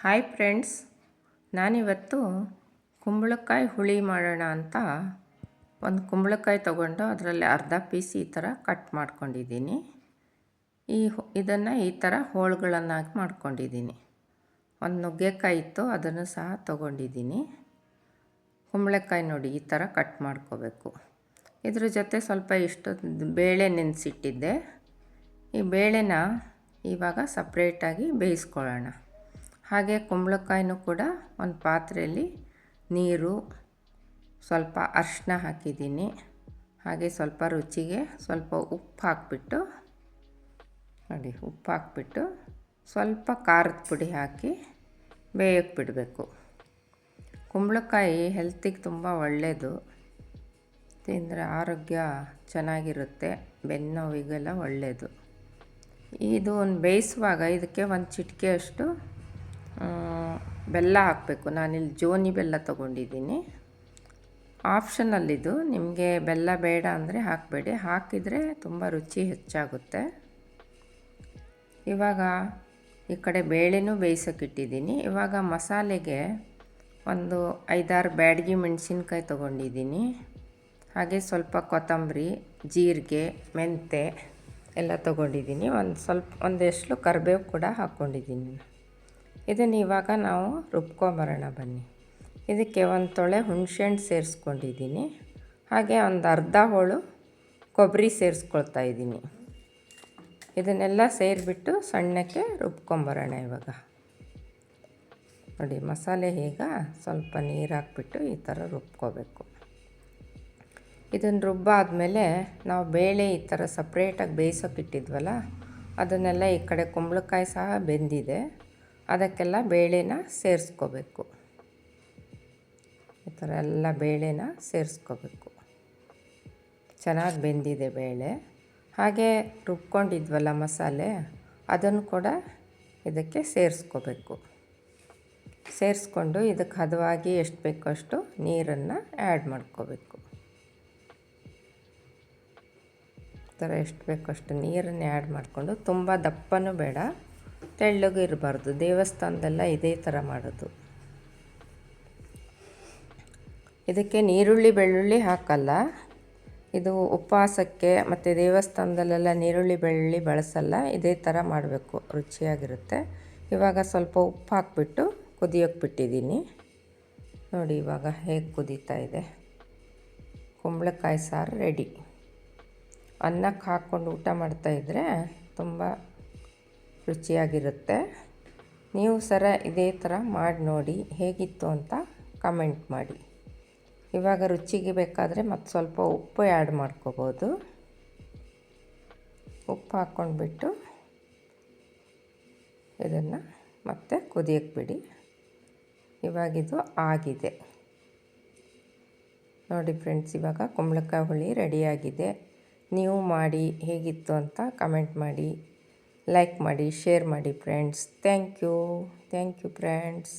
Hi friends, ನಾನಿವತ್ತು ಕುಂಬಳಕಾಯಿ ಹುಳಿ ಮಾಡೋಣ ಅಂತ ಒಂದು ಕುಂಬಳಕಾಯಿ ತೊಗೊಂಡು ಅದರಲ್ಲಿ ಅರ್ಧ ಪೀಸ್ ಈ ಥರ ಕಟ್ ಮಾಡ್ಕೊಂಡಿದ್ದೀನಿ. ಇದನ್ನು ಈ ಥರ ಹೋಳುಗಳನ್ನಾಗಿ ಮಾಡ್ಕೊಂಡಿದ್ದೀನಿ. ಒಂದು ನುಗ್ಗೆಕಾಯಿ ಇತ್ತು, ಅದನ್ನು ಸಹ ತೊಗೊಂಡಿದ್ದೀನಿ. ಕುಂಬಳಕಾಯಿ ನೋಡಿ ಈ ಥರ ಕಟ್ ಮಾಡ್ಕೋಬೇಕು. ಇದ್ರ ಜೊತೆ ಸ್ವಲ್ಪ ಇಷ್ಟು ಬೇಳೆ ನೆನೆಸಿಟ್ಟಿದ್ದೆ. ಈ ಬೇಳೆನ ಇವಾಗ ಸಪ್ರೇಟಾಗಿ ಬೇಯಿಸ್ಕೊಳ್ಳೋಣ. ಹಾಗೆ ಕುಂಬಳಕಾಯಿನೂ ಕೂಡ ಒಂದು ಪಾತ್ರೆಯಲ್ಲಿ ನೀರು, ಸ್ವಲ್ಪ ಅರಿಶಿನ ಹಾಕಿದ್ದೀನಿ. ಹಾಗೆ ಸ್ವಲ್ಪ ರುಚಿಗೆ ಸ್ವಲ್ಪ ಉಪ್ಪು ಹಾಕಿಬಿಟ್ಟು ನೋಡಿ, ಉಪ್ಪು ಹಾಕ್ಬಿಟ್ಟು ಸ್ವಲ್ಪ ಖಾರದ ಪುಡಿ ಹಾಕಿ ಬೇಯಕ್ಕೆ ಬಿಡಬೇಕು. ಕುಂಬಳಕಾಯಿ ಹೆಲ್ತಿಗೆ ತುಂಬ ಒಳ್ಳೆಯದು. ತಿಂದರೆ ಆರೋಗ್ಯ ಚೆನ್ನಾಗಿರುತ್ತೆ, ಬೆನ್ನು ನೋವಿಗೆಲ್ಲ ಒಳ್ಳೆಯದು. ಇದು ಒಂದು ಬೇಯಿಸುವಾಗ ಇದಕ್ಕೆ ಒಂದು ಚಿಟಿಕೆಯಷ್ಟು ಬೆಲ್ಲ ಹಾಕಬೇಕು. ನಾನಿಲ್ಲಿ ಜೋನಿ ಬೆಲ್ಲ ತೊಗೊಂಡಿದ್ದೀನಿ. ಆಪ್ಷನಲ್ಲಿದು, ನಿಮಗೆ ಬೆಲ್ಲ ಬೇಡ ಅಂದರೆ ಹಾಕಬೇಡಿ, ಹಾಕಿದರೆ ತುಂಬ ರುಚಿ ಹೆಚ್ಚಾಗುತ್ತೆ. ಇವಾಗ ಈ ಕಡೆ ಬೇಳೆನೂ ಬೇಯಿಸೋಕ್ಕಿಟ್ಟಿದ್ದೀನಿ. ಇವಾಗ ಮಸಾಲೆಗೆ ಒಂದು 5-6 ಬ್ಯಾಡಗಿ ಮೆಣಸಿನ್ಕಾಯಿ ತೊಗೊಂಡಿದ್ದೀನಿ. ಹಾಗೆ ಸ್ವಲ್ಪ ಕೊತ್ತಂಬರಿ, ಜೀರಿಗೆ, ಮೆಂತೆ ಎಲ್ಲ ತೊಗೊಂಡಿದ್ದೀನಿ. ಒಂದೆಷ್ಟು ಕರಿಬೇವು ಕೂಡ ಹಾಕ್ಕೊಂಡಿದ್ದೀನಿ. ಇದನ್ನು ಇವಾಗ ನಾವು ರುಬ್ಕೊಂಬರೋಣ ಬನ್ನಿ. ಇದಕ್ಕೆ ಒಂದು ತೊಳೆ ಹುಣಸೆಹಣ್ಣು ಸೇರಿಸ್ಕೊಂಡಿದ್ದೀನಿ. ಹಾಗೆ ಒಂದು ಅರ್ಧ ಹೋಳು ಕೊಬ್ಬರಿ ಸೇರಿಸ್ಕೊಳ್ತಾ ಇದ್ದೀನಿ. ಇದನ್ನೆಲ್ಲ ಸೇರಿಬಿಟ್ಟು ಸಣ್ಣಕ್ಕೆ ರುಬ್ಕೊಂಬರೋಣ. ಇವಾಗ ನೋಡಿ, ಮಸಾಲೆ ಈಗ ಸ್ವಲ್ಪ ನೀರು ಹಾಕ್ಬಿಟ್ಟು ಈ ಥರ ರುಬ್ಕೋಬೇಕು. ಇದನ್ನು ರುಬ್ಬಾದಮೇಲೆ ನಾವು ಬೇಳೆ ಈ ಥರ ಸಪ್ರೇಟಾಗಿ ಬೇಯಿಸೋಕ್ಕಿಟ್ಟಿದ್ವಲ್ಲ, ಅದನ್ನೆಲ್ಲ ಈ ಕಡೆ ಕುಂಬಳಕಾಯಿ ಸಹ ಬೆಂದಿದೆ, ಅದಕ್ಕೆಲ್ಲ ಬೇಳೆನ ಸೇರಿಸ್ಕೋಬೇಕು. ಈ ಥರ ಎಲ್ಲ ಬೇಳೆನ ಸೇರಿಸ್ಕೋಬೇಕು. ಚೆನ್ನಾಗಿ ಬೆಂದಿದೆ ಬೇಳೆ. ಹಾಗೆ ರುಬ್ಕೊಂಡಿದ್ವಲ್ಲ ಮಸಾಲೆ, ಅದನ್ನು ಕೂಡ ಇದಕ್ಕೆ ಸೇರಿಸ್ಕೋಬೇಕು. ಸೇರಿಸ್ಕೊಂಡು ಇದಕ್ಕೆ ಹದವಾಗಿ ಎಷ್ಟು ಬೇಕೋ ಅಷ್ಟು ನೀರನ್ನು ಆ್ಯಡ್ ಮಾಡ್ಕೋಬೇಕು. ಈ ಥರ ಎಷ್ಟು ಬೇಕೋ ಅಷ್ಟು ನೀರನ್ನು ಆ್ಯಡ್ ಮಾಡಿಕೊಂಡು, ತುಂಬ ದಪ್ಪನೂ ಬೇಡ, ತೆಳ್ಳಗೂ ಇರಬಾರ್ದು. ದೇವಸ್ಥಾನದೆಲ್ಲ ಇದೇ ಥರ ಮಾಡೋದು. ಇದಕ್ಕೆ ನೀರುಳ್ಳಿ ಬೆಳ್ಳುಳ್ಳಿ ಹಾಕಲ್ಲ. ಇದು ಉಪವಾಸಕ್ಕೆ ಮತ್ತು ದೇವಸ್ಥಾನದಲ್ಲೆಲ್ಲ ನೀರುಳ್ಳಿ ಬೆಳ್ಳುಳ್ಳಿ ಬಳಸಲ್ಲ. ಇದೇ ಥರ ಮಾಡಬೇಕು, ರುಚಿಯಾಗಿರುತ್ತೆ. ಇವಾಗ ಸ್ವಲ್ಪ ಉಪ್ಪು ಹಾಕ್ಬಿಟ್ಟು ಕುದಿಯೋಕ್ಕೆ ಬಿಟ್ಟಿದ್ದೀನಿ. ನೋಡಿ ಇವಾಗ ಹೇಗೆ ಕುದೀತಾ ಇದೆ. ಕುಂಬಳಕಾಯಿ ಸಾರು ರೆಡಿ. ಅನ್ನಕ್ಕೆ ಹಾಕ್ಕೊಂಡು ಊಟ ಮಾಡ್ತಾಯಿದ್ರೆ ತುಂಬ ರುಚಿಯಾಗಿರುತ್ತೆ. ನೀವು ಇದೇ ಥರ ಮಾಡಿ ನೋಡಿ, ಹೇಗಿತ್ತು ಅಂತ ಕಮೆಂಟ್ ಮಾಡಿ. ಇವಾಗ ರುಚಿಗೆ ಬೇಕಾದರೆ ಮತ್ತು ಸ್ವಲ್ಪ ಉಪ್ಪು ಆ್ಯಡ್ ಮಾಡ್ಕೋಬೋದು. ಉಪ್ಪು ಹಾಕ್ಕೊಂಡ್ಬಿಟ್ಟು ಇದನ್ನು ಮತ್ತೆ ಕುದಿಯಕ್ಕೆ ಬಿಡಿ. ಇವಾಗಿದು ಆಗಿದೆ ನೋಡಿ ಫ್ರೆಂಡ್ಸ್. ಇವಾಗ ಕುಂಬಳಕಾಯಿ ಹುಳಿ ರೆಡಿಯಾಗಿದೆ. ನೀವು ಮಾಡಿ ಹೇಗಿತ್ತು ಅಂತ ಕಮೆಂಟ್ ಮಾಡಿ, ಲೈಕ್ ಮಾಡಿ, ಶೇರ್ ಮಾಡಿ ಫ್ರೆಂಡ್ಸ್. Thank you friends.